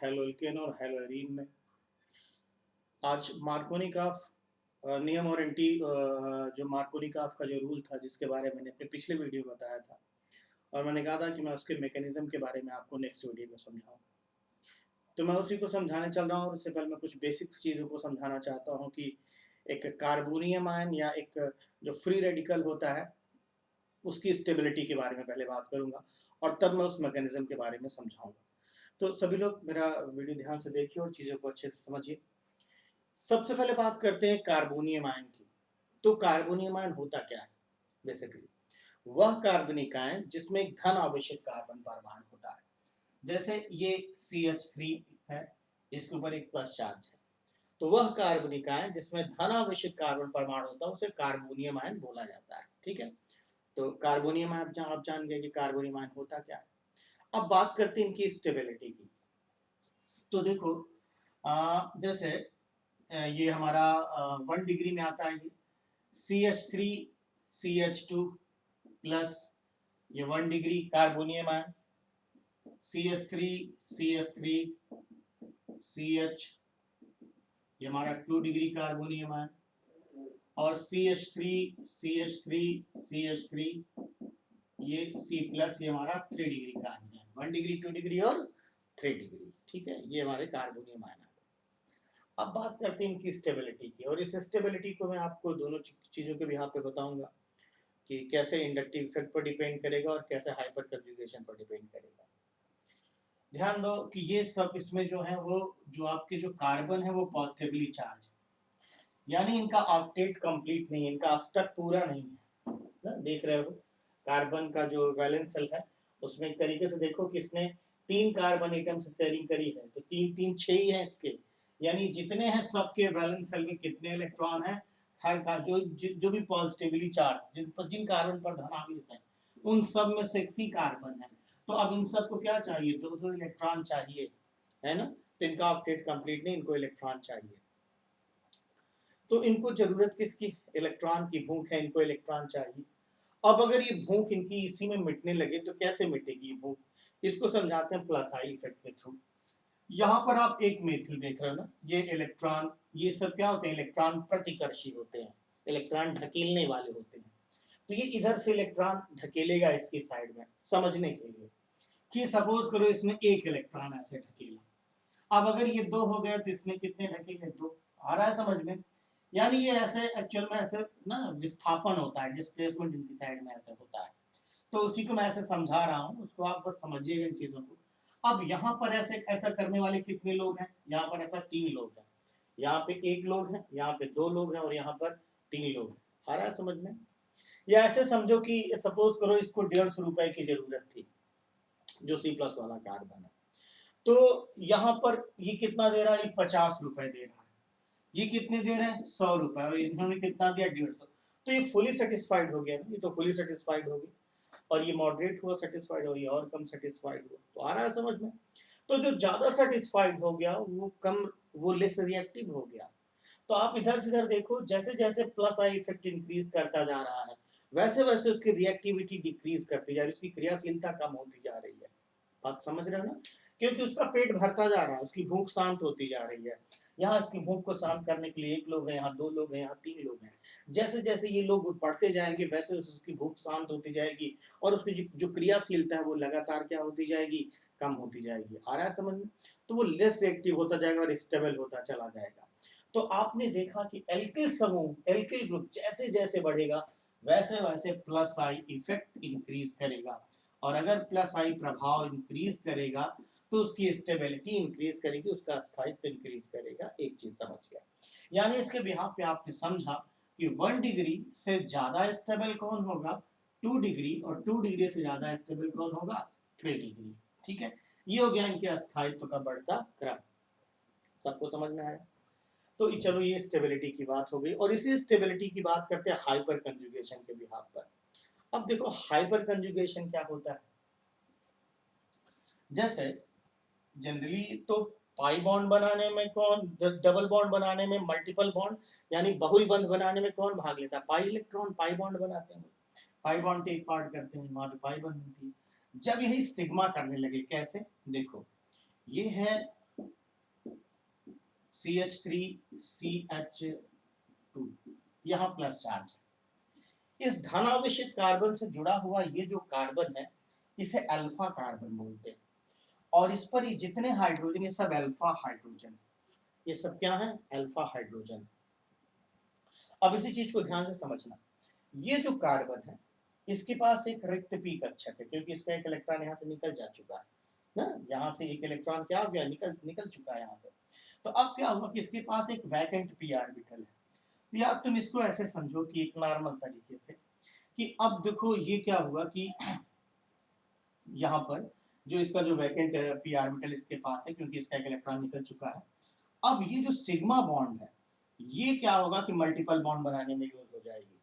हैलोल्केन और हैलोएरीन में। आज मार्कोनिकॉफ नियम और जो मार्कोनिकॉफ का जो रूल था जिसके बारे में मैंने अपने पिछले वीडियो में बताया था और मैंने कहा था कि मैं उसके मैकेनिज्म के बारे में आपको नेक्स्ट वीडियो में समझाऊँ। तो मैं उसी को समझाने चल रहा हूँ और उससे पहले मैं कुछ बेसिक्स चीज़ों को समझाना चाहता हूँ कि एक कार्बोनियम आयन या एक जो फ्री रेडिकल होता है उसकी स्टेबिलिटी के बारे में पहले बात करूँगा और तब मैं उस मैकेनिज्म के बारे में समझाऊँगा। तो सभी लोग मेरा वीडियो ध्यान से देखिए और चीज़ों को अच्छे से समझिए। सबसे पहले बात करते हैं कार्बोनियम आयन की। तो कार्बोनियम आयन होता क्या है? बेसिकली वह कार्बनिक आयन जिसमें एक धन आवेशित कार्बन परमाणु होता है। जैसे ये CH3 है, इसके ऊपर एक प्लस चार्ज है, तो वह कार्बनिक आयन जिसमें धन आवेशित कार्बन परमाणु होता है उसे कार्बोनियम आयन बोला जाता है। ठीक है, तो कार्बोनियम आप जान गए कि कार्बोनियम आयन होता क्या है। अब बात करते हैं इनकी स्टेबिलिटी की। तो देखो जैसे ये हमारा 1 डिग्री में आता है, CH3 CH2 प्लस ये 1 degree carbonium ion, CH3 CH3 CH ये हमारा 2 डिग्री कार्बोनियम आयन और CH3 CH3 CH3 ये C प्लस ये हमारा 3 डिग्री कार्बोनियम, 1 डिग्री 2 डिग्री और 3 डिग्री। ठीक है, ये हमारे कार्बोनियम आयन। अब बात करते हैं इनकी स्टेबिलिटी की और इस स्टेबिलिटी को मैं आपको दोनों चीज़ों के यहाँ पे बताऊंगा कि कैसे इंडक्टिव इफेक्ट पर डिपेंड करेगा और कैसे हाइपर कंजुगेशन पर डिपेंड करेगा। ध्यान दो कि ये सब इसमें जो है वो जो आपके जो कार्बन है वो पॉजिटिवली चार्ज, यानी इनका ऑक्टेट कंप्लीट नहीं है, इनका अष्टक पूरा नहीं है ना। देख रहे हो कार्बन का जो वैलेंस शेल है उसमें एक तरीके से देखो कि इसने 3 कार्बन एटम से शेयरिंग करी है, तो 3 3 6 ही है इसके, यानी जितने हैं सबके वैलेंस शेल में कितने इलेक्ट्रॉन हैं, हर का जो भी पॉजिटिवली चार्ज जिन कार्बन पर धनावेश है उन सब में 6 ही कार्बन है। तो अब इन सबको क्या चाहिए, 2 इलेक्ट्रॉन चाहिए, है ना। तो इनका ऑक्टेट कंप्लीट नहीं, इनको इलेक्ट्रॉन चाहिए। तो इनको जरूरत किसकी, इलेक्ट्रॉन की भूख है, इनको इलेक्ट्रॉन चाहिए। अब अगर ये भूख इनकी इसी में मिटने लगे तो कैसे मिटेगी ये भूख, इसको समझाते हैं प्लस आई इफेक्ट के थ्रू। यहाँ पर आप एक मेथिल देख रहे हो ना, ये इलेक्ट्रॉन, ये सब क्या होते हैं, इलेक्ट्रॉन प्रतिकर्षी होते हैं, इलेक्ट्रॉन ढकेलने वाले होते हैं। तो ये इधर से इलेक्ट्रॉन ढकेलेगा इसकी साइड में, समझने के लिए कि सपोज करो इसने एक इलेक्ट्रॉन ऐसे ढकेला, अब अगर ये 2 हो गया तो इसने कितने ढकेले, 2। आ रहा है समझ में, यानी ये ऐसे एक्चुअल में ऐसे ना विस्थापन होता है, डिस्प्लेसमेंट इनकी साइड में ऐसे होता है। तो उसी को मैं ऐसे समझा रहा हूँ, उसको आप बस समझिएगा इन चीजों को। अब यहाँ पर ऐसे ऐसा करने वाले कितने लोग हैं, यहाँ पर ऐसा 3 लोग हैं, यहाँ पे 1 लोग हैं, यहाँ पे 2 लोग हैं और यहाँ पर 3 लोग हैं। आ रहा है समझ में। या ऐसे समझो कि सपोज करो इसको 150 रुपए की जरूरत थी, जो C प्लस वाला कार्बन है, तो यहाँ पर ये कितना दे रहा है, ये 50 रुपए दे रहा है, ये कितने दे रहे हैं 100 रुपए, और इन्होंने कितना दिया 150, तो ये फुली सेटिस्फाइड हो गया, ये तो फुली सेटिस्फाइड हो गई, और ये मॉडरेट हुआ सेटिस्फाइड और ये और कम सेटिस्फाइड हुआ। तो आ रहा है समझ में। तो जो ज्यादा सेटिस्फाइड हो गया वो कम, वो लेस रिएक्टिव हो गया। तो आप इधर से इधर देखो, जैसे जैसे प्लस आई इफेक्ट इंक्रीज करता जा रहा है वैसे वैसे उसकी रिएक्टिविटी डिक्रीज करती जा रही है, उसकी क्रियाशीलता कम होती जा रही है। बात समझ रहे हो ना, क्योंकि उसका पेट भरता जा रहा है, उसकी भूख शांत होती जा रही है। यहाँ इसकी भूख को शांत करने के लिए 1 लोग है, यहाँ 2 लोग हैं, यहाँ 3 लोग हैं। जैसे जैसे ये लोग बढ़ते जाएंगे वैसे उसकी भूख शांत होती जाएगी और उसकी जो क्रियाशीलता है वो लगातार क्या होती जाएगी, कम होती जाएगी। आ रहा है समझ में। तो वो लेस एक्टिव होता जाएगा और स्टेबल होता चला जाएगा। तो आपने देखा कि एल्किल समूह, एल्किल ग्रुप जैसे जैसे बढ़ेगा वैसे वैसे प्लस आई इफेक्ट इंक्रीज करेगा, और अगर प्लस आई प्रभाव इंक्रीज करेगा तो उसकी स्टेबिलिटी इंक्रीज करेगी, उसका स्थायित्व इंक्रीज करेगा। एक चीज समझ गया, यानी इसके बिहाफ पे आपने समझा कि 1 डिग्री से ज्यादा स्टेबल कौन होगा, 2 डिग्री, और 2 डिग्री से ज्यादा स्टेबल कौन होगा, 3 डिग्री। ठीक है, ये हो गया इनके स्थायित्व का बढ़ता क्रम। सबको समझ में आया। तो चलो ये स्टेबिलिटी की बात हो गई, और इसी स्टेबिलिटी की बात करते हैं हाइपर कंजुगेशन के बिहाफ पर। अब देखो हाइपर कंजुगेशन क्या होता है। जैसे जनरली तो पाई बॉन्ड बनाने में कौन, डबल बॉन्ड बनाने में, मल्टीपल बॉन्ड यानी बहुल बंध बनाने में कौन भाग लेता है, पाई इलेक्ट्रॉन पाई बॉन्ड बनाते हैं, पाई बॉन्ड के एक पार्ट करते हैं, वहां पे पाई बंध होती है। जब यही सिग्मा करने लगे, कैसे देखो, ये है CH3CH2 यहाँ प्लस चार्ज। इस धनावेशित कार्बन से जुड़ा हुआ ये जो कार्बन है इसे अल्फा कार्बन बोलते हैं, और इस पर ये जितने हाइड्रोजन ये सब अल्फा हाइड्रोजन, ये सब क्या है? Alpha hydrogen. अब इसी चीज को ध्यान से समझना, ये जो कार्बन है इसके पास एक रिक्त पी कक्षक है, क्योंकि इसका एक इलेक्ट्रॉन यहाँ से निकल जा चुका है ना, यहाँ से एक इलेक्ट्रॉन क्या हो गया, निकल चुका है यहाँ से। तो अब क्या हुआ कि इसके पास एक वैकेंट पी ऑर्बिटल है। तो यार तुम इसको ऐसे समझो कि एक नॉर्मल तरीके से कि अब देखो ये क्या हुआ कि यहाँ पर जो इसका जो वैकेंट पी ऑर्बिटल इसके पास है, क्योंकि इसका एक इलेक्ट्रॉन निकल चुका है। अब ये जो सिग्मा बॉन्ड है ये क्या होगा कि मल्टीपल बॉन्ड बनाने में यूज हो जाएगी।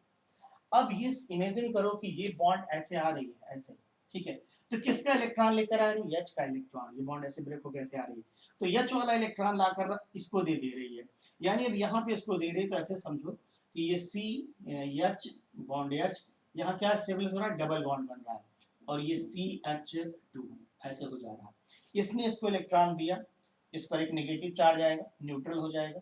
अब ये इमेजिन करो कि ये बॉन्ड ऐसे आ रही है, ऐसे, ठीक है, तो किसका इलेक्ट्रॉन लेकर आ रही है? H का इलेक्ट्रॉन। ये बॉन्ड ऐसे ब्रेक होकर ऐसे आ रही है, तो H वाला इलेक्ट्रॉन लाकर इसको दे रही है, यानी अब यहाँ पे इसको दे रही है। तो ऐसे समझो कि ये CH बॉन्ड H यहाँ क्या स्टेबल हो रहा है? डबल बॉन्ड बन रहा है, और ये CH2 ऐसे हो जा रहा है। इसने इसको इलेक्ट्रॉन दिया, इस पर एक नेगेटिव चार्ज आएगा, न्यूट्रल हो जाएगा,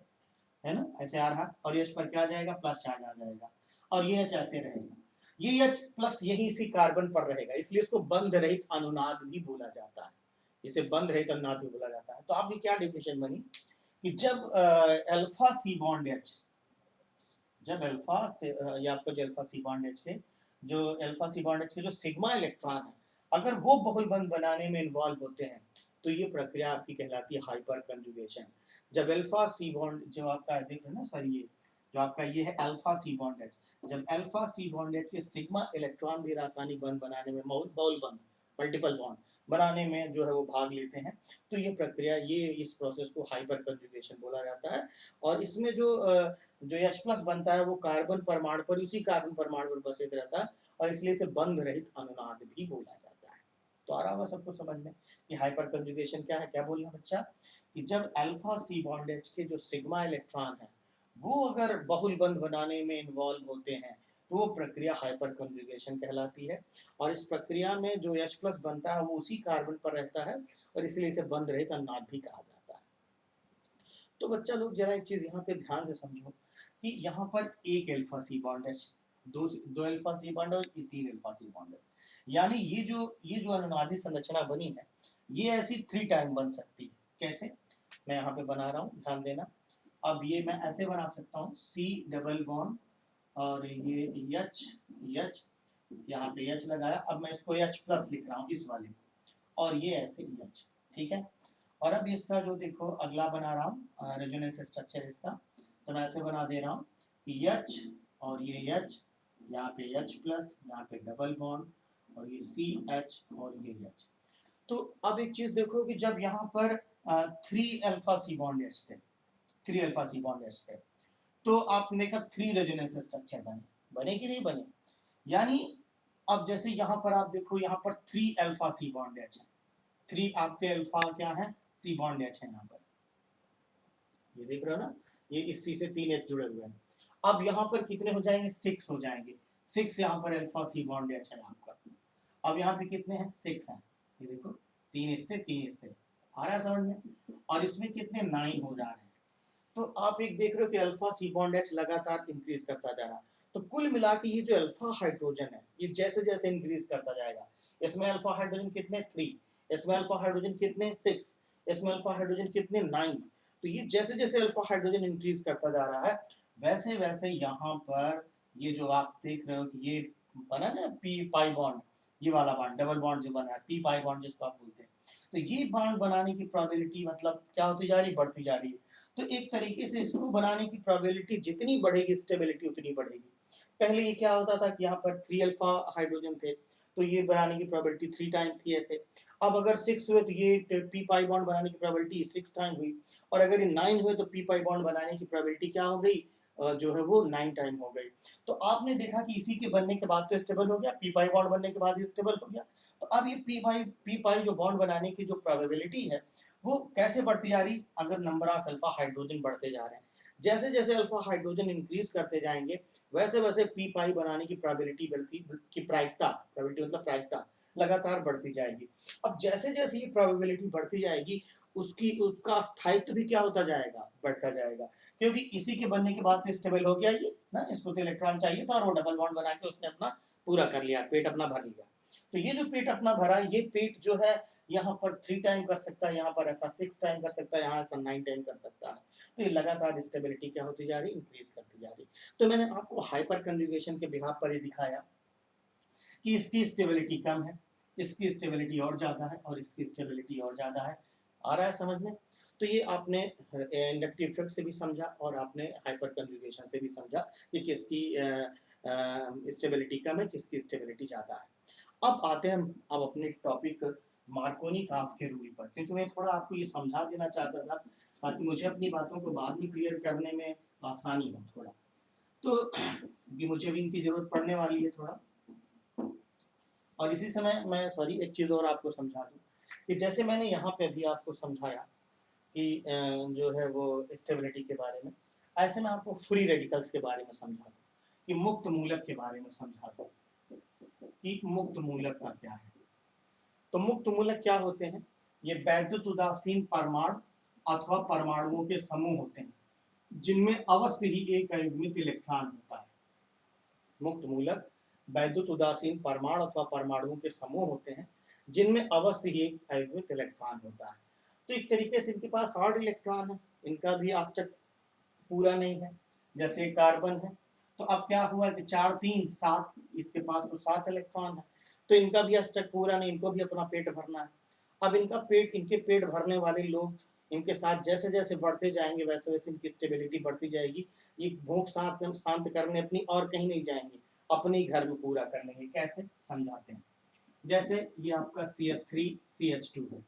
है ना, ऐसे आ रहा, और ये इस पर क्या आ जाएगा? प्लस चार्ज आ जाएगा, और ये H ऐसे रहेगा। ये H प्लस यही इसी कार्बन पर रहेगा, इसलिए इसको बंध रहित अनुनाद भी बोला जाता है। इसे बंध रहित अनुनाद भी बोला जाता है। तो आपकी क्या डेफिनेशन बनी कि जब अल्फा सी बॉन्ड H, जब अल्फा से ये आपका जो अल्फा सी बॉन्ड H के जो अल्फा सी बॉन्ड H के जो सिग्मा इलेक्ट्रॉन है, अगर वो बहुल बंध बनाने में इन्वॉल्व होते हैं तो ये प्रक्रिया आपकी कहलाती है हाइपर कंजुगेशन। जब अल्फा सी बॉन्ड जो आपका देख रहे हैं ना सर, ये जो आपका ये है अल्फा सी बॉन्ड H, जब अल्फा सी बॉन्ड H के सिग्मा इलेक्ट्रॉन भी रासायनिक बंध बनाने में, बहुल बंध मल्टीपल बॉन्ड बनाने में जो है वो भाग लेते हैं, तो ये प्रक्रिया, ये इस प्रोसेस को हाइपर कंजुगेशन बोला जाता है। और इसमें जो H प्लस बनता है वो कार्बन परमाणु पर, उसी कार्बन परमाणु पर बसित रहता है, और इसलिए इसे बंध रहित अनुनाद भी बोला जाता है। तो आ रहा होगा सबको समझ में कि हाइपर कंजुगेशन क्या है? क्या बोलना बच्चा कि जब अल्फा सी बॉन्ड H के जो सिग्मा इलेक्ट्रॉन है वो अगर बहुल बंध बनाने में इन्वॉल्व होते हैं तो वो प्रक्रिया हाइपर कंजुगेशन कहलाती है। और इस प्रक्रिया में जो H प्लस बनता है वो उसी कार्बन पर रहता है, और इसलिए इसे बंध रहित अनुनाद भी कहा जाता है। तो बच्चा लोग जरा एक चीज यहाँ पे ध्यान से समझो कि यहाँ पर एक अल्फा सी बॉन्ड है, दो अल्फा सी बॉन्ड और तीन अल्फा सी बॉन्ड है, यानी ये जो अनुनादी संरचना बनी है ये ऐसी 3 टाइम बन सकती है। कैसे? मैं यहाँ पे बना रहा हूँ, ध्यान देना। अब ये मैं ऐसे बना सकता हूँ C डबल बॉन्ड और ये H, यहाँ पे H लगाया, अब मैं इसको H प्लस लिख रहा हूँ इस वाले, और ये ऐसे H, ठीक है। और अब इसका जो देखो अगला बना रहा हूँ रेजोनेंस स्ट्रक्चर इसका, तो मैं ऐसे बना दे रहा हूँ कि H और ये H, यहाँ पे H प्लस, यहाँ पे डबल बॉन्ड, और ये CH और ये H। तो अब एक चीज देखो कि जब यहाँ पर 3 अल्फा सी बॉन्ड H थे, 3 अल्फा सी बॉन्ड H थे, तो आपने कहा 3 रेजोनेंस स्ट्रक्चर बने कि नहीं बने? यानी अब जैसे यहाँ पर आप देखो, यहाँ पर 3 अल्फा सी बॉन्ड H है, 3 आपके अल्फा क्या है? सी बॉन्ड H है यहाँ पर, ये देख रहे हो ना, ये इस C से 3 H जुड़े हुए हैं। अब यहाँ पर कितने हो जाएंगे? 6 हो जाएंगे, 6 यहाँ पर अल्फा सी बॉन्ड H है आपका। अब यहाँ पे कितने हैं? 6 हैं, ये देखो 3 इससे 3 इससे, आ रहा है समझ में? और इसमें कितने? 9 हो जा रहे हैं। तो आप एक देख रहे हो कि अल्फा सी बॉन्ड H लगातार इंक्रीज करता जा रहा है। तो कुल मिला के ये जो अल्फा हाइड्रोजन है ये जैसे जैसे इंक्रीज करता जाएगा, इसमें अल्फा हाइड्रोजन कितने? 3, इसमें अल्फा हाइड्रोजन कितने? 6, इसमें अल्फा हाइड्रोजन कितने? 9। तो ये जैसे जैसे अल्फा हाइड्रोजन इंक्रीज करता जा रहा है वैसे वैसे यहाँ पर ये जो आप देख रहे हो कि ये बना ना पी पाई बॉन्ड, ये वाला बॉन्ड, डबल बॉन्ड जो बना है, पी पाई बॉन्ड जिसको आप बोलते हैं, तो ये बॉन्ड बनाने की प्रोबेबिलिटी मतलब क्या होती जा रही है? बढ़ती जा रही है। तो एक तरीके से इसको बनाने की प्रोबेबिलिटी जितनी बढ़ेगी स्टेबिलिटी उतनी बढ़ेगी। पहले ये क्या होता था कि यहाँ पर 3 अल्फा हाइड्रोजन थे तो ये बनाने की प्रोबेबिलिटी 3 टाइम थी ऐसे। अब अगर 6 हुए तो ये पी पाई बॉन्ड बनाने की प्रोबेबिलिटी 6 टाइम हुई, और अगर ये 9 हुए तो पी पाई बॉन्ड बनाने की प्रोबेबिलिटी क्या हो गई? जो है वो 9 टाइम हो गई। तो आपने देखा कि इसी के बनने के बाद तो स्टेबल हो गया, पी पाई बॉन्ड बनने के बाद स्टेबल हो गया। तो अब ये पी पाई जो बॉन्ड बनाने की जो प्रोबेबिलिटी है वो कैसे बढ़ती जा रही? अगर नंबर ऑफ अल्फा हाइड्रोजन बढ़ते जा रहे हैं, जैसे जैसे अल्फा हाइड्रोजन इंक्रीज करते जाएंगे वैसे वैसे पी पाई बनाने की प्रोबेबिलिटी की प्रायिकता, प्रोबेबिलिटी मतलब प्रायिकता लगातार बढ़ती जाएगी। अब जैसे जैसे ये प्रोबेबिलिटी बढ़ती जाएगी उसका स्थायित्व भी क्या होता जाएगा, बढ़ता जाएगा, क्योंकि इसी के बनने के बाद तो स्टेबल हो गया ये ना, इसको तो इलेक्ट्रॉन चाहिए था और वो डबल बॉन्ड बना के उसने अपना पूरा कर लिया, पेट अपना भर लिया। तो ये जो पेट अपना भरा, ये पेट जो है यहाँ पर 3 टाइम कर सकता है, यहाँ पर ऐसा 6 टाइम कर सकता है, यहाँ ऐसा 9 टाइम कर सकता है। तो ये लगातार स्टेबिलिटी क्या होती जा रही, इंक्रीज करती जा रही। तो मैंने आपको हाइपर कंजुगेशन के बिहाफ पर ये दिखाया कि इसकी स्टेबिलिटी कम है, इसकी स्टेबिलिटी और ज़्यादा है, और इसकी स्टेबिलिटी और ज़्यादा है। आ रहा है समझ में? तो ये आपने इंडक्टिव इफेक्ट से भी समझा और आपने हाइपर कंजुगेशन से भी समझा कि किसकी स्टेबिलिटी कम है, किसकी स्टेबिलिटी ज़्यादा है। अब आते हैं हम अब अपने टॉपिक मार्कोनी काफ के रूल पर, क्योंकि मैं थोड़ा आपको ये समझा देना चाहता था ताकि मुझे अपनी बातों को बाद में क्लियर करने में आसानी हो थोड़ा। तो ये मुझे भी इनकी ज़रूरत पड़ने वाली है थोड़ा। और इसी समय मैं एक चीज़ और आपको समझा दूँ कि जैसे मैंने यहाँ पे भी आपको समझाया कि जो है वो स्टेबिलिटी के बारे में, ऐसे मैं आपको फ्री रेडिकल्स के बारे में समझा दूँ, कि मुक्त मूलक के बारे में समझा दूँ कि मुक्त मूलक का क्या है। तो मुक्त मूलक क्या होते हैं? ये वैद्युत उदासीन परमाणु अथवा परमाणुओं के समूह होते हैं जिनमें अवश्य ही एक अयुग्मित इलेक्ट्रॉन होता है। मुक्त मूलक वैद्युत उदासीन परमाणु अथवा परमाणुओं के समूह होते हैं जिनमें अवश्य ही एक अयुग्मित इलेक्ट्रॉन होता है। तो एक तरीके से इनके पास 8 इलेक्ट्रॉन है, इनका भी आज तक पूरा नहीं है। जैसे कार्बन है, तो अब क्या हुआ कि 4 3 7, इसके पास तो 7 इलेक्ट्रॉन है, तो इनका भी आज तक पूरा नहीं, इनको भी अपना पेट भरना है। अब इनके पेट भरने वाले लोग इनके साथ जैसे जैसे बढ़ते जाएंगे वैसे वैसे इनकी स्टेबिलिटी बढ़ती जाएगी। ये भूख शांत करने अपनी और कहीं नहीं जाएंगे, अपने ही घर में पूरा कर लेंगे। कैसे समझाते हैं? जैसे ये आपका CH3 CH2 है,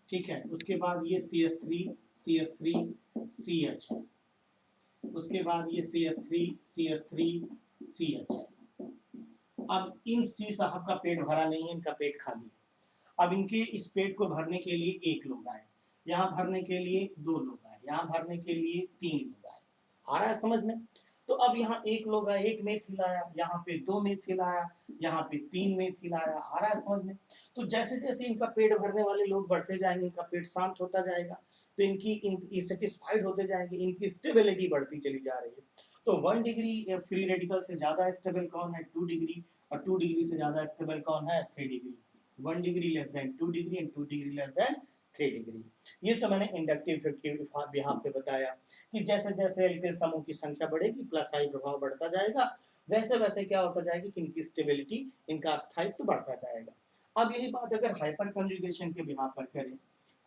ठीक है, उसके बाद ये CH3 CH3 CH है, उसके बाद ये CH3 CH3 CH है। अब इन C साहब का पेट भरा नहीं है, इनका पेट खाली है। अब इनके इस पेट को भरने के लिए 1 लोग आए, यहाँ भरने के लिए 2 लोग आए, यहाँ भरने के लिए 3 लोग आए। आ रहा है समझ में? तो अब यहाँ 1 लोग आए, 1 मेथिल आया, यहाँ पे 2 मेथिल आया, यहाँ पे 3 मेथिल आया। आ रहा है समझ में? तो जैसे जैसे इनका पेट भरने वाले लोग बढ़ते जाएंगे, इनका पेट शांत होता जाएगा, तो इनकी सेटिस्फाइड होते जाएंगे, इनकी स्टेबिलिटी बढ़ती चली जा रही है। तो 1 डिग्री फ्री रेडिकल से ज्यादा स्टेबल कौन है? 2 डिग्री, और 2 डिग्री से ज्यादा स्टेबल कौन है? 3 degree. 1 degree less than 2 degree and 2 degree less than 3 degree. ये तो मैंने इंडक्टिव इफेक्ट के बिहाफ पे बताया कि जैसे जैसे एल्केन समूह की संख्या बढ़ेगी, प्लस आई प्रभाव बढ़ता जाएगा, वैसे वैसे क्या होता जाएगा कि इनकी स्टेबिलिटी, इनका स्थायित्व बढ़ता जाएगा। अब यही बात अगर हाइपर कंजुगेशन के बिहाफ पर करें,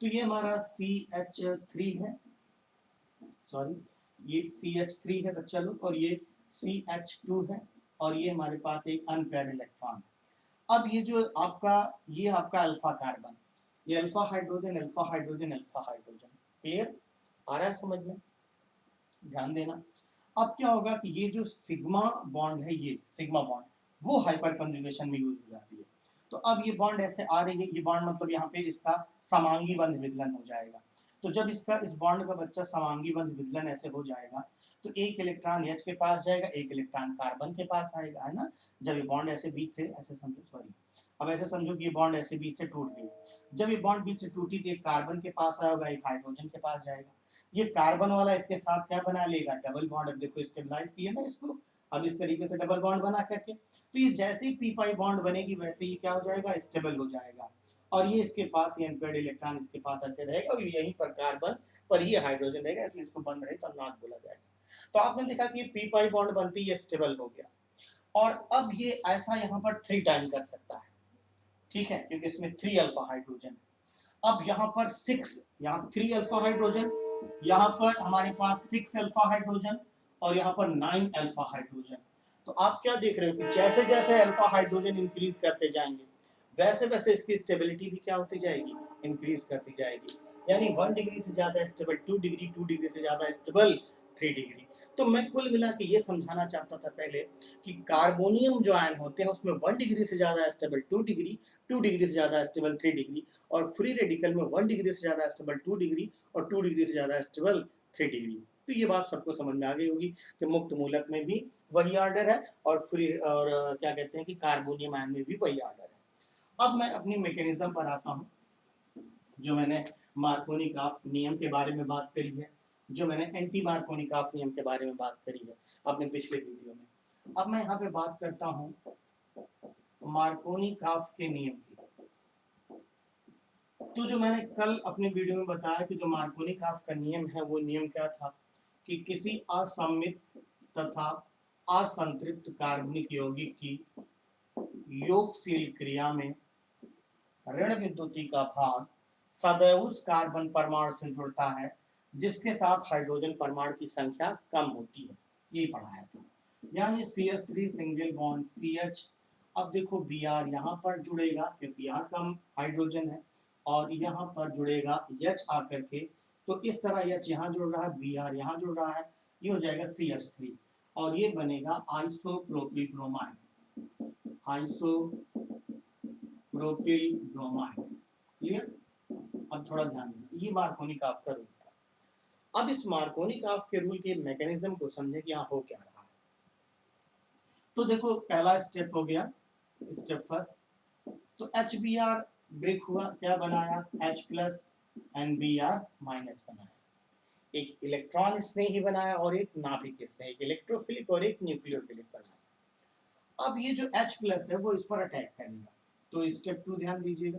तो ये हमारा CH3 है, सॉरी ये CH3 है बच्चा लोग, और ये CH2 है, और ये हमारे पास एक अनपेयर्ड इलेक्ट्रॉन है। अब ये जो आपका ये आपका अल्फा कार्बन, ये alpha hydrogen alpha hydrogen alpha hydrogen, clear? आ रहा है समझ में? ध्यान देना। अब क्या होगा कि ये जो सिग्मा बॉन्ड है, ये सिग्मा बॉन्ड, वो हाइपर कंजुगेशन में यूज हो जाती है। तो अब ये बॉन्ड ऐसे आ रही है, ये बॉन्ड मतलब यहाँ पे इसका समांगी बंध विदलन हो जाएगा। तो जब इस बॉन्ड का बच्चा समांगी बंध विदलन ऐसे हो जाएगा, तो एक इलेक्ट्रॉन H के पास जाएगा, एक इलेक्ट्रॉन कार्बन के पास आएगा, है ना? जब ये बॉन्ड ऐसे बीच से ऐसे समझो, सॉरी अब ऐसे समझो कि ये बॉन्ड ऐसे बीच से टूट गई। जब ये बॉन्ड बीच से टूटी तो एक कार्बन के पास आएगा, एक हाइड्रोजन के पास जाएगा। ये कार्बन वाला इसके साथ क्या बना लेगा? Double bond. अब देखो स्टेबलाइज किया ना इसको, अब इस तरीके से डबल बॉन्ड बना करके, तो ये जैसे ही पी पाई बॉन्ड बनेगी वैसे ही क्या हो जाएगा? स्टेबल हो जाएगा। और ये इसके पास ये अनपेयर्ड इलेक्ट्रॉन इसके पास ऐसे रहेगा, और यहीं पर कार्बन पर ये हाइड्रोजन रहेगा, इसलिए इसको बंद रहे तो नाक बोला जाएगा। तो आपने देखा कि पी पाई बॉन्ड बनती है, स्टेबल हो गया। और अब ये ऐसा यहाँ पर 3 टाइम कर सकता है, ठीक है, क्योंकि इसमें 3 अल्फा हाइड्रोजन है। अब यहाँ पर 6, यहाँ 3 अल्फा हाइड्रोजन, यहाँ पर हमारे पास 6 अल्फा हाइड्रोजन, और यहाँ पर 9 अल्फा हाइड्रोजन। तो आप क्या देख रहे हो कि जैसे जैसे अल्फा हाइड्रोजन इंक्रीज करते जाएंगे, वैसे वैसे इसकी स्टेबिलिटी भी क्या होती जाएगी? इंक्रीज करती जाएगी। यानी 1 डिग्री से ज्यादा स्टेबल 2 डिग्री, 2 डिग्री से ज्यादा स्टेबल 3 डिग्री। तो मैं कुल मिला के ये समझाना चाहता था पहले कि कार्बोनियम जो आयन होते हैं उसमें 1 डिग्री से ज्यादा स्टेबल 2 डिग्री, 2 डिग्री से ज्यादा स्टेबल 3 डिग्री, और फ्री रेडिकल में 1 डिग्री से ज्यादा स्टेबल 2 डिग्री और 2 डिग्री से ज्यादा स्टेबल 3 डिग्री। तो ये बात सबको समझ में आ गई होगी कि मुक्त मूलक में भी वही ऑर्डर है, और फ्री और क्या कहते हैं कि कार्बोनियम आयन में भी वही ऑर्डर है। अब मैं अपनी मैकेनिज्म पर आता हूँ, जो मैंने मार्कोनिकॉफ नियम के बारे में बात करी है, जो मैंने एंटी मार्कोनिकॉफ नियम के बारे में बात करी है अपने पिछले वीडियो में। अब मैं यहाँ पे बात करता हूँ मार्कोनिकॉफ के नियम की। तो जो मैंने कल अपने वीडियो में बताया कि जो मार्कोनिकॉफ का नियम है वो नियम क्या था कि किसी असममित तथा असंतृप्त कार्बनिक यौगिक की योगशील क्रिया में ऋण विद्युती का भाग सदैव उस कार्बन परमाणु से जुड़ता है जिसके साथ हाइड्रोजन परमाणु की संख्या कम होती है, ये पढ़ाया था। यानी CH3 सिंगल बॉन्ड CH, अब देखो Br यहाँ पर जुड़ेगा क्योंकि यहाँ कम हाइड्रोजन है, और यहाँ पर जुड़ेगा H आकर के, तो इस तरह H यहाँ जुड़ रहा है, Br यहाँ जुड़ रहा है, ये हो जाएगा CH3 और ये बनेगा isopropyl bromide, isopropyl bromide. Clear? अब थोड़ा ध्यान देना, ये मार्कोनिकॉफ का रूल था। अब इस मार्कोनिकॉफ के रूल के मैकेनिज्म को समझे कि यहाँ हो क्या रहा है। तो देखो पहला स्टेप हो गया, स्टेप फर्स्ट, तो HBr ब्रेक हुआ, क्या बनाया, H प्लस NBr माइनस बनाया। एक इलेक्ट्रॉन इसने ही बनाया और एक नाभिक इसने, एक इलेक्ट्रोफिलिक और एक न्यूक्लियोफिलिक बनाया। अब ये जो H प्लस है वो इस पर अटैक करेगा, तो स्टेप 2 ध्यान दीजिएगा,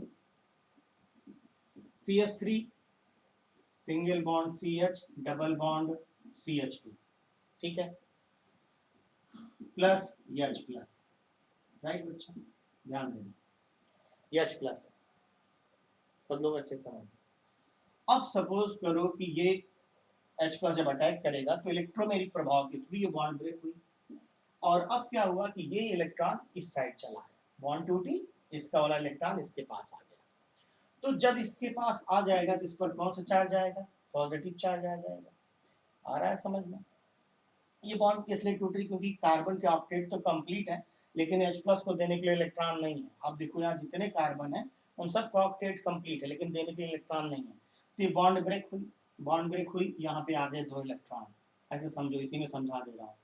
CH3 single bond CH double bond CH2, ठीक है, प्लस H प्लस, राइट बच्चा, ध्यान देना H प्लस है, सब लोग अच्छे समझ। अब सपोज करो कि ये H प्लस जब अटैक करेगा तो इलेक्ट्रोमेरिक प्रभाव के थ्रू ये बॉन्ड ब्रेक हुई, और अब क्या हुआ कि ये इलेक्ट्रॉन इस साइड चला है, बॉन्ड टूटी, इसका वाला इलेक्ट्रॉन इसके पास आ गया। तो जब इसके पास आ जाएगा तो इस पर कौन सा चार्ज आएगा, पॉजिटिव चार्ज आ जाएगा। आ रहा है समझ में? ये बॉन्ड इसलिए टूट रही क्योंकि कार्बन के ऑक्टेट तो कंप्लीट है लेकिन H प्लस को देने के लिए इलेक्ट्रॉन नहीं है। अब देखो यहाँ जितने कार्बन है उन सब का ऑक्टेट कंप्लीट है लेकिन देने के लिए इलेक्ट्रॉन नहीं है, तो ये बॉन्ड ब्रेक हुई, बॉन्ड ब्रेक हुई, यहाँ पे आ गए 2 इलेक्ट्रॉन, ऐसे समझो, इसी में समझा दे रहा हूँ।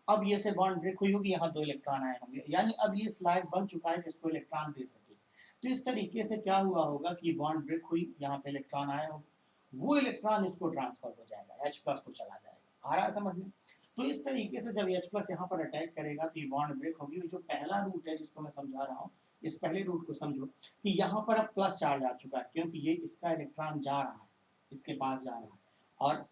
अब ये से बॉन्ड ब्रेक हुई होगी, यहाँ 2 इलेक्ट्रॉन आए होंगे, यानी अब ये स्लाइड बन चुका है कि इसको इलेक्ट्रॉन दे सके। तो इस तरीके से क्या हुआ होगा कि बॉन्ड ब्रेक हुई, यहाँ पे इलेक्ट्रॉन आए होंगे, वो इलेक्ट्रॉन इसको ट्रांसफर हो जाएगा, H प्लस को चला जाएगा। आ रहा है समझ में? तो इस तरीके से जब H प्लस यहाँ पर अटैक करेगा तो ये बॉन्ड ब्रेक होगी। जो पहला रूट है जिसको मैं समझा रहा हूँ, इस पहले रूट को समझो कि यहाँ पर अब प्लस चार्ज आ चुका है क्योंकि ये इसका इलेक्ट्रॉन जा रहा है, इसके पास जा रहा है, और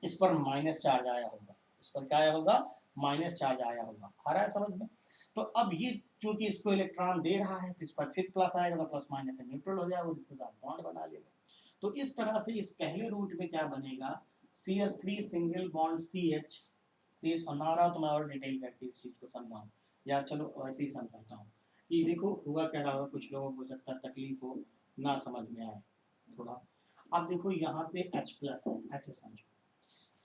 इस पर माइनस चार्ज आया होगा, इस पर क्या आया होगा, माइनस चार्ज आया होगा। आ रहा है समझ में? तो अब ये चूंकि इसको इलेक्ट्रॉन दे रहा है तो इस पर फिर प्लस आएगा, तो प्लस माइनस से न्यूट्रल हो जाएगा और इसके साथ बॉन्ड बना लेगा। तो इस तरह से इस पहले रूट में क्या बनेगा, CH3 सिंगल बॉन्ड CH और ना रहा तो मैं और डिटेल करके इस चीज को समझाऊँ, या चलो वैसे ही समझाता हूँ कि देखो हुआ क्या रहा होगा, कुछ लोगों को हो सकता है तकलीफ हो, ना समझ में आए थोड़ा। अब देखो यहाँ पे H प्लस है, ऐसे समझो,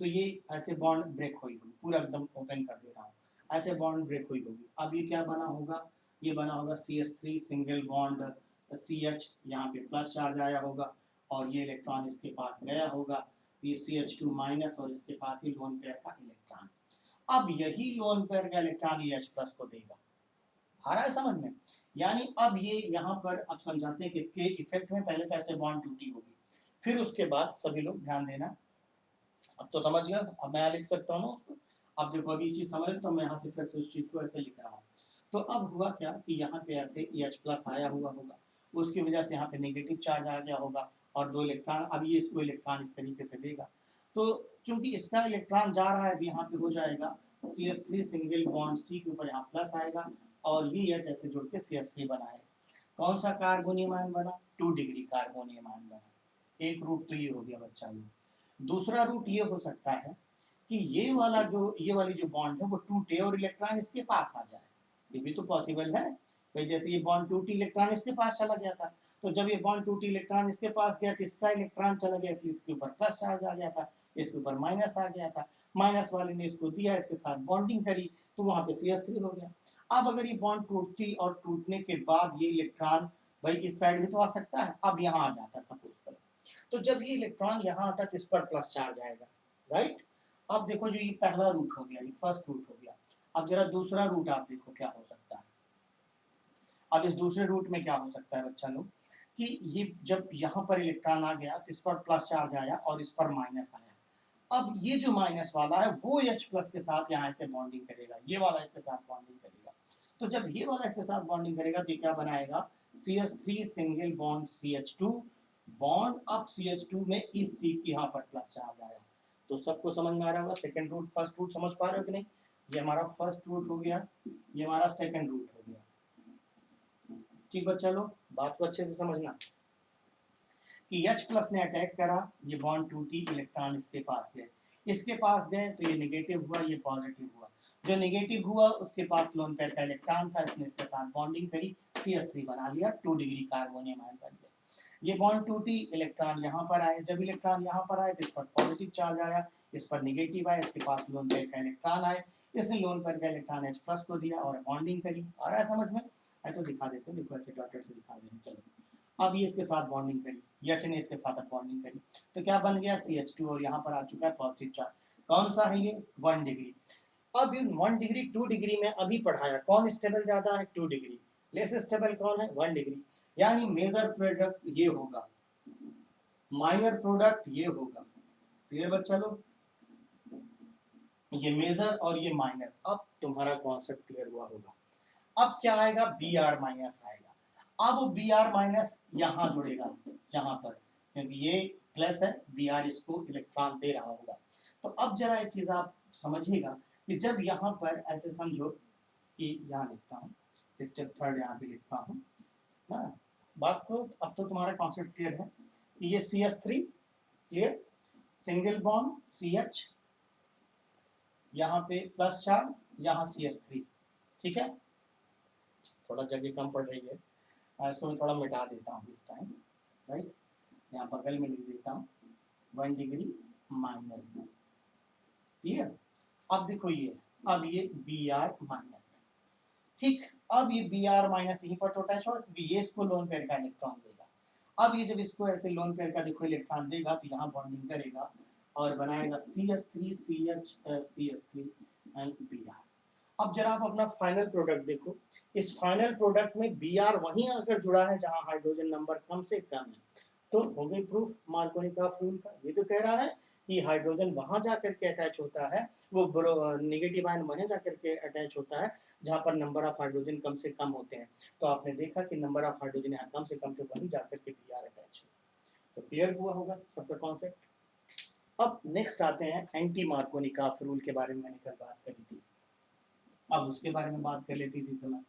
तो ये ऐसे बॉन्ड ब्रेक हुई होगी, पूरा एकदम ओपन कर दे रहा हूँ, ऐसे बॉन्ड ब्रेक हुई होगी। अब ये क्या बना होगा, ये बना होगा CH3 सिंगल बॉन्ड CH, यहाँ पे प्लस चार्ज आया होगा और ये इलेक्ट्रॉन इसके पास गया होगा, ये CH2 माइनस और इसके पास ही लोन पेयर का इलेक्ट्रॉन। अब यही लोन पेयर का इलेक्ट्रॉन ये H प्लस को देगा। आ रहा है समझ में? यानी अब ये यहाँ पर अब समझाते हैं कि इसके इफेक्ट में पहले तो ऐसे बॉन्ड टूटी होगी, फिर उसके बाद सभी लोग ध्यान देना, अब तो समझ गया, अब मैं लिख सकता हूँ उसको। अब देखो अभी चीज समझ तो मैं यहाँ से फिर से उस चीज को ऐसे लिख रहा हूँ। तो अब हुआ क्या कि यहाँ पे ऐसे H प्लस आया हुआ होगा, उसकी वजह से यहाँ पे नेगेटिव चार्ज आ गया होगा और 2 इलेक्ट्रॉन, अब ये इसको इलेक्ट्रॉन इस तरीके से देगा। तो चूंकि इसका इलेक्ट्रॉन जा रहा है, यहाँ पे हो जाएगा CH3 सिंगल बॉन्ड C के ऊपर यहाँ प्लस आएगा और ये H ऐसे जुड़ के CH3 बनाएगा। कौन सा कार्बोनियम आयन बना, 2 डिग्री कार्बोनियम आयन बना। एक रूट तो ये हो गया बच्चा लोग। दूसरा रूट ये हो सकता है कि ये वाली जो बॉन्ड है वो टूटे और इलेक्ट्रॉन इसके पास आ जाए, ये भी तो पॉसिबल है भाई। जैसे ये बॉन्ड टूटी, इलेक्ट्रॉन इसके पास चला गया था, तो जब ये बॉन्ड टूटी इलेक्ट्रॉन इसके पास गया तो इसका इलेक्ट्रॉन चला गया, इसलिए इसके ऊपर प्लस चार्ज आ गया था, इसके ऊपर माइनस आ गया था, माइनस वाले ने इसको दिया, इसके साथ बॉन्डिंग करी तो वहां पे CH3 हो गया। अब अगर ये बॉन्ड टूटती और टूटने के बाद ये इलेक्ट्रॉन भाई इस साइड भी तो आ सकता है, अब यहाँ आ जाता है सपोज करो, तो जब ये इलेक्ट्रॉन यहाँ आता है तो इस पर प्लस चार्ज आएगा, राइट। अब देखो जो ये पहला रूट हो गया, ये फर्स्ट रूट हो गया। अब जरा दूसरा रूट आप देखो क्या हो सकता है। अब इस दूसरे रूट में क्या हो सकता है बच्चा लोग, कि ये जब यहाँ पर इलेक्ट्रॉन आ गया तो इस पर प्लस चार्ज आया और इस पर माइनस आया। अब ये जो माइनस वाला है वो H प्लस के साथ यहाँ से बॉन्डिंग करेगा, ये वाला इसके साथ बॉन्डिंग करेगा। तो जब ये वाला इसके साथ बॉन्डिंग करेगा तो क्या बनाएगा, CH3 single bond CH2 bond, अब CH2 में इस C की यहाँ पर प्लस चार्ज आया। तो सबको समझ में आ रहा होगा, सेकंड रूट फर्स्ट रूट समझ पा रहे हो कि नहीं। ये हमारा फर्स्ट रूट हो गया, ये हमारा सेकंड रूट हो गया। ठीक बच्चा लोग, बात को अच्छे से समझना कि H प्लस ने अटैक करा, ये बॉन्ड टूटी, इलेक्ट्रॉन इसके पास गए, इसके पास गए तो ये नेगेटिव हुआ, ये पॉजिटिव हुआ। जो नेगेटिव हुआ उसके पास लोन पेयर का इलेक्ट्रॉन था, इसने इसके साथ बॉन्डिंग करी, CH3 बना लिया, 2 डिग्री कार्बोनियम आयन बन गया। ये बॉन्ड टूटी, इलेक्ट्रॉन यहाँ पर आए, जब इलेक्ट्रॉन यहाँ पर आए तो इस पर पॉजिटिव चार्ज आया, इस पर नेगेटिव आया, इसके पास लोन पेयर का इलेक्ट्रॉन आए, इसने लोन पेयर का इलेक्ट्रॉन H प्लस को दिया और बॉन्डिंग करी। आ रहा है समझ में, ऐसे दिखा देते हैं, देखो ऐसे डॉटेड से दिखा देते हैं। चलो अब ये इसके साथ बॉन्डिंग करी, H ने इसके साथ बॉन्डिंग करी, तो क्या बन गया CH2 और यहाँ पर आ चुका है पॉजिटिव चार्ज। कौन सा है ये, 1 डिग्री। अब 1 डिग्री 2 डिग्री में अभी पढ़ाया, कौन स्टेबल ज्यादा है, 2 डिग्री, लेस स्टेबल कौन है, 1 डिग्री। यानी मेजर प्रोडक्ट ये होगा, माइनर प्रोडक्ट ये होगा। क्लियर बच्चा लोग, ये मेजर और ये माइनर। अब तुम्हारा कॉन्सेप्ट क्लियर हुआ होगा। अब क्या आएगा, Br माइनस आएगा। अब Br माइनस यहाँ जुड़ेगा, यहाँ पर, क्योंकि ये प्लस है, Br इसको इलेक्ट्रॉन दे रहा होगा। तो अब जरा एक चीज आप समझिएगा कि जब यहाँ पर ऐसे समझो कि यहाँ लिखता हूँ, स्टेप थर्ड यहाँ पे लिखता हूँ ना, बात को अब तो तुम्हारा कॉन्सेप्ट क्लियर है कि ये CH3 clear, single bond CH, यहाँ पे प्लस चार्ज, यहाँ CH3, ठीक है। थोड़ा जगह कम पड़ रही है, इसको मैं थोड़ा मिटा देता हूँ इस टाइम, राइट, यहाँ बगल में लिख देता हूँ 1 डिग्री माइनस, क्लियर। अब देखो ये, अब ये Br माइनस है, ठीक। अब ये Br माइनस यहीं पर तो अटैच हो, ये इसको लोन पेयर का इलेक्ट्रॉन देगा। अब ये जब इसको ऐसे लोन पेयर का देखो इलेक्ट्रॉन देगा तो यहाँ बॉन्डिंग करेगा और बनाएगा CH3 CH CH3 and Br। अब जरा आप अपना फाइनल प्रोडक्ट देखो, इस फाइनल प्रोडक्ट में Br वहीं आकर जुड़ा है जहां हाइड्रोजन नंबर कम से कम है। तो हो गई प्रूफ मार्कोनिकॉफ रूल का। ये तो कह रहा है कि हाइड्रोजन वहां जाकर के अटैच होता है, वो नेगेटिव आयन वहीं जाकर के अटैच होता है जहां पर नंबर ऑफ हाइड्रोजन कम से कम होते हैं। तो आपने देखा कि नंबर ऑफ हाइड्रोजन यहाँ कम से कम थे, वहीं जाकर के Br अटैच हो। तो क्लियर हुआ होगा सबका कॉन्सेप्ट। अब नेक्स्ट आते हैं एंटी मार्कोनिकॉफ रूल के बारे में, मैंने कल बात करी थी, अब उसके बारे में बात कर लेते इसी समय।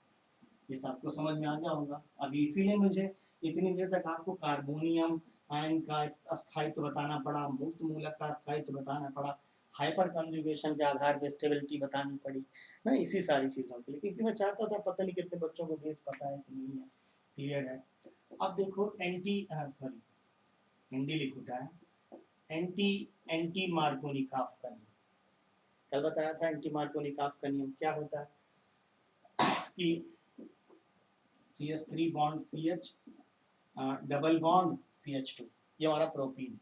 ये सबको समझ में आ गया होगा। अभी इसीलिए मुझे इतनी देर तक आपको कार्बोनियम आयन का अस्थायित्व बताना पड़ा, मुक्त मूलक का अस्थायित्व बताना पड़ा, हाइपर कंजुगेशन के आधार पर स्टेबिलिटी बतानी पड़ी ना, इसी सारी चीज़ों के लिए, क्योंकि मैं चाहता था, पता नहीं कितने बच्चों को बेस पता है कि नहीं है, क्लियर है। अब देखो सॉरी हिंदी लिख उठा है, एंटी मार्कोनिकॉफ का नियम कल बताया था। एंटी मार्कोनिकॉफ का नियम क्या होता है कि CH3 bond CH, double bond CH2, ये हमारा प्रोपीन,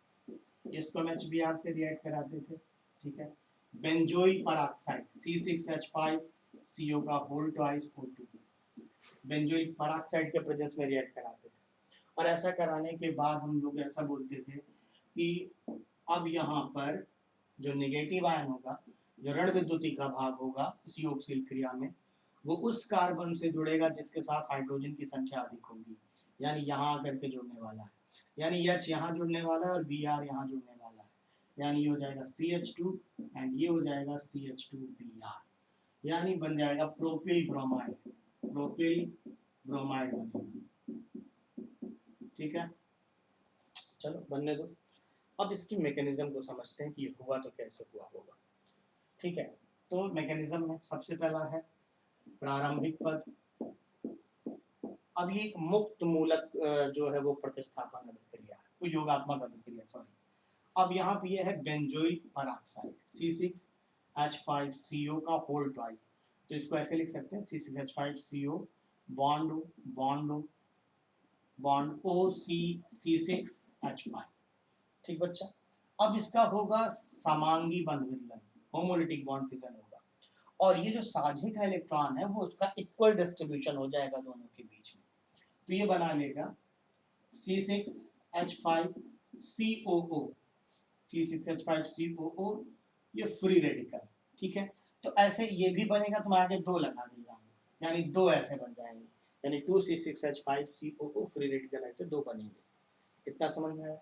इसको हम HBr से रिएक्ट कराते थे, ठीक है। बेंजोइल पेरोक्साइड C6H5CO का whole twice O2, benzoyl peroxide के प्रेजेंस में रिएक्ट कराते थे। और ऐसा कराने के बाद हम लोग ऐसा बोलते थे कि अब यहाँ पर जो नेगेटिव आयन होगा, जो ऋण विद्युती का भाग होगा इस योगशील क्रिया में, वो उस कार्बन से जुड़ेगा जिसके साथ हाइड्रोजन की संख्या अधिक होगी, यानी यहाँ आकर के जुड़ने वाला है, यानी H यहाँ जुड़ने वाला है और Br यहाँ जुड़ने वाला है, यानी ये हो जाएगा CH2 एंड ये हो जाएगा CH2Br, यानी बन जाएगा प्रोपिल ब्रोमाइड, प्रोपिल ब्रोमाइड बनेगा, ठीक है। चलो बनने दो। अब इसकी मैकेनिज्म को समझते हैं कि ये हुआ तो कैसे हुआ होगा, ठीक है। तो मैकेनिज्म में सबसे पहला है प्रारंभिक पद। अब ये एक मुक्त मूलक जो है वो प्रतिस्थापन अभिक्रिया है, वो योगात्मक अभिक्रिया, सॉरी। अब यहाँ पे ये है बेंजोइल पेरोक्साइड C6H5CO का होल ट्वाइस, तो इसको ऐसे लिख सकते हैं C6H5CO bond bond bond OC6H5, ठीक बच्चा। अब इसका होगा समांगी बंध विलयन, होमोलिटिक बॉन्ड फिजन होगा, और ये जो साझे का इलेक्ट्रॉन है वो उसका इक्वल डिस्ट्रीब्यूशन हो जाएगा दोनों के बीच में, तो ये बना लेगा C6H5COO, C6H5COO ये फ्री रेडिकल, ठीक है। तो ऐसे ये भी बनेगा तो मैं आगे 2 लगा देगा, यानी 2 ऐसे बन जाएंगे, यानी 2C6H5COO फ्री रेडिकल ऐसे 2 बनेंगे। इतना समझ में आया।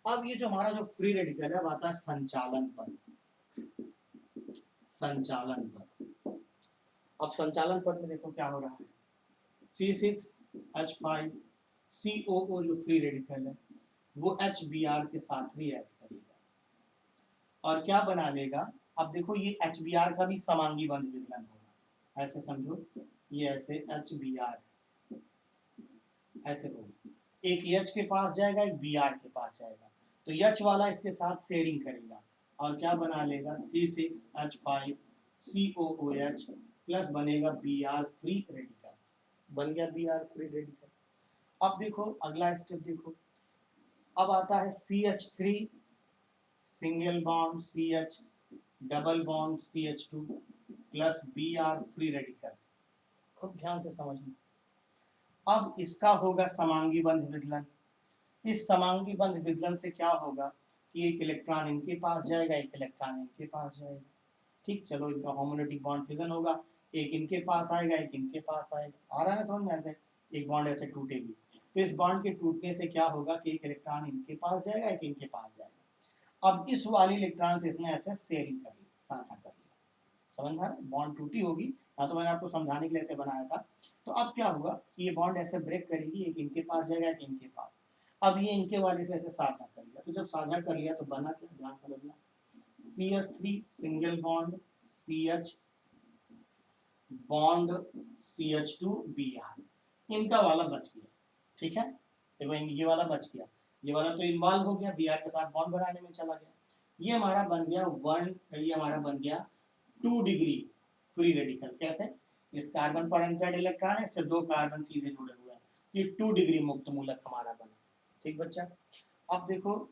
अब ये जो हमारा जो फ्री रेडिकल है वो आता है संचालन पद। संचालन पद, अब संचालन पद में देखो क्या हो रहा है, C6H5COO जो फ्री रेडिकल है वो HBr के साथ भी ऐड करेगा और क्या बना लेगा। अब देखो ये HBr का भी समांगी बंध विदलन होगा, ऐसे समझो, ये ऐसे HBr ऐसे होगा, एक H के पास जाएगा, एक Br के पास जाएगा, तो H वाला इसके साथ शेयरिंग करेगा और क्या बना लेगा, C6H5COOH प्लस बनेगा Br फ्री रेडिकल, बन गया Br फ्री रेडिकल। अब देखो अगला स्टेप देखो, अब आता है CH3 single bond CH double bond CH2 plus Br free radical, खूब ध्यान से समझना। अब इसका होगा समांगी बंध विदलन, इस समांगी बंध विदलन से क्या होगा कि एक इलेक्ट्रॉन इनके पास जाएगा, एक इलेक्ट्रॉन इनके पास जाएगा, ठीक, चलो इनका होमोनैटिक बॉन्ड फिजन होगा, एक इनके पास आएगा, एक इनके पास आएगा, आ रहा है समझ में, ऐसे एक बॉन्ड ऐसे टूटेगी, तो इस बॉन्ड के टूटने से क्या होगा कि एक इलेक्ट्रॉन इनके पास जाएगा, एक इनके पास जाएगा। अब इस वाली इलेक्ट्रॉन से इसने ऐसे शेयरिंग कर ली, साझा कर लिया, समझ में आ रहा है, बॉन्ड टूटी होगी, हाँ तो मैंने आपको समझाने के लिए ऐसे बनाया था। तो अब क्या होगा कि ये बॉन्ड ऐसे ब्रेक करेगी, एक इनके पास जाएगा, एक इनके पास, अब ये इनके वाले से ऐसे साझा कर लिया, तो जब साझा कर लिया तो बना क्या, ध्यान समझना, CH3 single bond CH bond CH2 Br, इनका वाला बच गया, ठीक है, देखो ये वाला बच गया, ये वाला तो इन्वॉल्व हो गया, Br के साथ बॉन्ड बनाने में चला गया, ये हमारा बन गया 1, ये हमारा बन गया 2 डिग्री फ्री रेडिकल। कैसे, इस कार्बन पर अनपेयर्ड इलेक्ट्रॉन है, इससे 2 कार्बन सीधे जुड़े हुए हैं, ये 2 डिग्री मुक्त मूलक हमारा बना, ठीक बच्चा। अब देखो,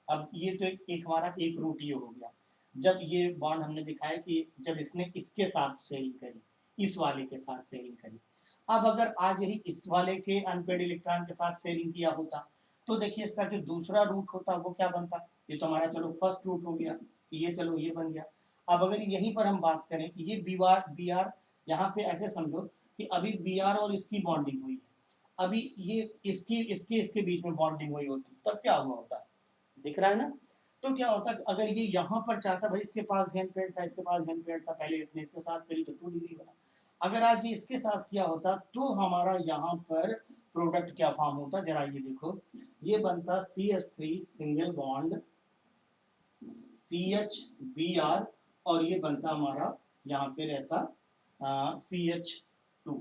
अब ये तो एक हमारा एक रूट ये हो गया, जब ये बॉन्ड हमने दिखाया कि जब इसने इसके साथ शेयरिंग करी, इस वाले के साथ शेयरिंग करी, अब अगर आज यही इस वाले के अनपेयर्ड इलेक्ट्रॉन के साथ शेयरिंग किया होता तो देखिए इसका जो दूसरा रूट होता वो क्या बनता, ये तो हमारा चलो फर्स्ट रूट हो गया, ये चलो ये बन गया। अब अगर यहीं पर हम बात करें कि ये Br यहाँ पे ऐसे समझो कि अभी Br और इसकी बॉन्डिंग हुई है, अभी ये इसके बीच में बॉन्डिंग हुई होती तब क्या हुआ होता, दिख रहा है ना। तो क्या होता अगर ये यहाँ पर चाहता, भाई इसके पास घेन पेड़ था, इसके पास घेन पेड़ था, पहले इसने इसके साथ करी तो 2 डिग्री बना, अगर आज ये इसके साथ किया होता तो हमारा यहाँ पर प्रोडक्ट क्या फॉर्म होता, जरा ये देखो, ये बनता CH3 single bond CH Br और ये बनता हमारा यहाँ पे रहता CH2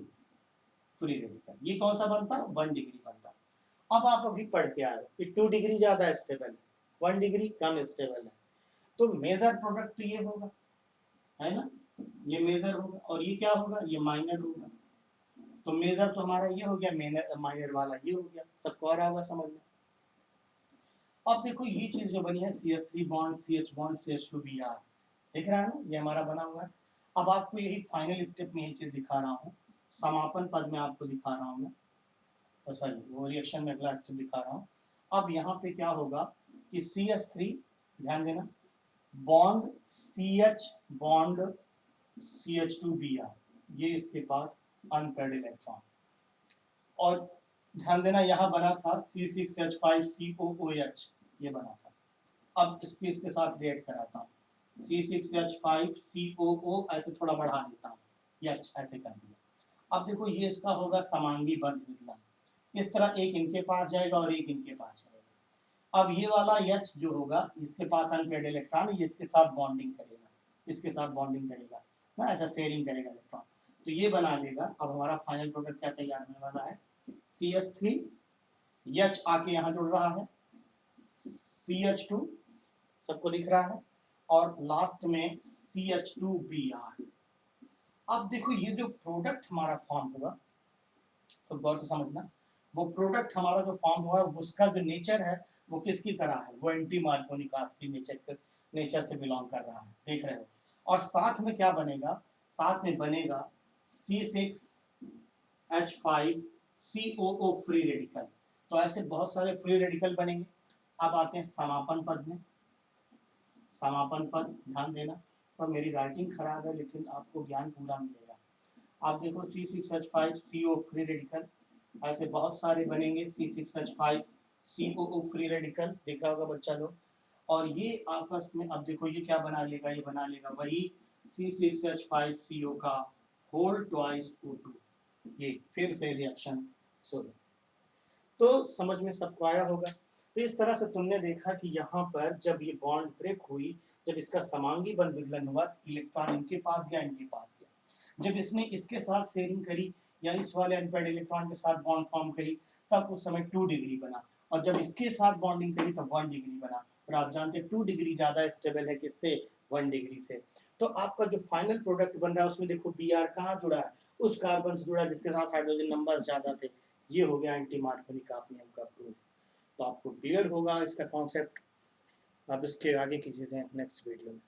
फ्री रेडिकल, ये कौन सा बनता, 1 डिग्री बनता। अब आप अभी पढ़ के आए कि 2 डिग्री ज्यादा स्टेबल है, 1 डिग्री कम स्टेबल है, तो मेजर प्रोडक्ट तो ये होगा, है ना, ये मेजर होगा और ये क्या होगा, ये माइनर होगा, तो मेजर तो हमारा ये हो गया, माइनर वाला ये हो गया, सबको आ रहा होगा समझ में। अब देखो ये चीज जो बनी है CH3 bond CH bond CH2 Br, दिख रहा है ना, ये हमारा बना हुआ है। अब आपको यही फाइनल स्टेप में ये चीज दिखा रहा हूँ, समापन पद में आपको दिखा रहा हूँ मैं, सॉरी वो रिएक्शन में अगला स्टेप दिखा रहा हूँ। अब यहाँ पे क्या होगा कि CH3, ध्यान देना, bond CH bond CH2 Br, ये इसके पास अनपेयर्ड इलेक्ट्रॉन, और ध्यान देना यहाँ बना था C6H5COOH, ये बना था। अब इसको इसके साथ रिएक्ट कराता हूँ, C6H5COO ऐसे थोड़ा बढ़ा देता हूँ, H ऐसे कर दिया। अब देखो ये इसका होगा समांगी बंध विदलन, इस तरह एक इनके पास जाएगा और एक इनके पास जाएगा। अब ये वाला H जो होगा, इसके पास अनपेयर्ड इलेक्ट्रॉन, ये इसके साथ बॉन्डिंग करेगा, इसके साथ बॉन्डिंग करेगा ना, ऐसा शेयरिंग करेगा इलेक्ट्रॉन, तो ये बना लेगा। अब हमारा फाइनल प्रोडक्ट क्या तैयार होने वाला है, CH3 H आके यहाँ जुड़ रहा है, CH2 सबको दिख रहा है, और लास्ट में CH2 Br। अब देखो ये जो प्रोडक्ट हमारा फॉर्म हुआ, तो गौर से समझना, वो प्रोडक्ट हमारा जो फॉर्म हुआ है उसका जो नेचर है वो किसकी तरह है, वो एंटी मार्कोनिक की नेचर से बिलोंग कर रहा है, देख रहे हो। और साथ में क्या बनेगा, साथ में बनेगा C6H5COO फ्री रेडिकल, तो तो ऐसे बहुत सारे फ्री रेडिकल बनेंगे। अब आते हैं समापन पद में। समापन पद ध्यान देना, और मेरी राइटिंग खराब है लेकिन आपको ज्ञान पूरा मिलेगा। आप देखो C6H5 CO फ्री रेडिकल, ऐसे बहुत सारे बनेंगे। C6H5 COO फ्री रेडिकल दिख रहा होगा बच्चा लोग, और ये आपस में अब देखो ये क्या बना लेगा, ये बना लेगा वही C6H5 CO का होल ट्वाइस O2, ये फिर से रिएक्शन शुरू। तो समझ में सबको आया होगा। तो इस तरह से तुमने देखा कि यहाँ पर जब ये बॉन्ड ब्रेक हुई, जब इसका समांगी बंध विदलन हुआ, इलेक्ट्रॉन इनके पास गया, इनके पास गया। जब इसने इसके साथ शेयरिंग करी या इस वाले अनपेड इलेक्ट्रॉन के साथ बॉन्ड फॉर्म करी, तब उस समय 2 डिग्री बना, और जब इसके साथ बॉन्डिंग करी तब 1 डिग्री बना। और आप जानते हैं 2 डिग्री ज्यादा स्टेबल है किससे, 1 डिग्री से। तो आपका जो फाइनल प्रोडक्ट बन रहा है उसमें देखो Br कहाँ जुड़ा है, उस कार्बन से जुड़ा है जिसके साथ हाइड्रोजन नंबर्स ज्यादा थे। ये हो गया एंटी मार्कोनिकॉफ नियम का प्रूफ। तो आपको क्लियर होगा इसका कॉन्सेप्ट। अब इसके आगे की चीजें नेक्स्ट वीडियो में।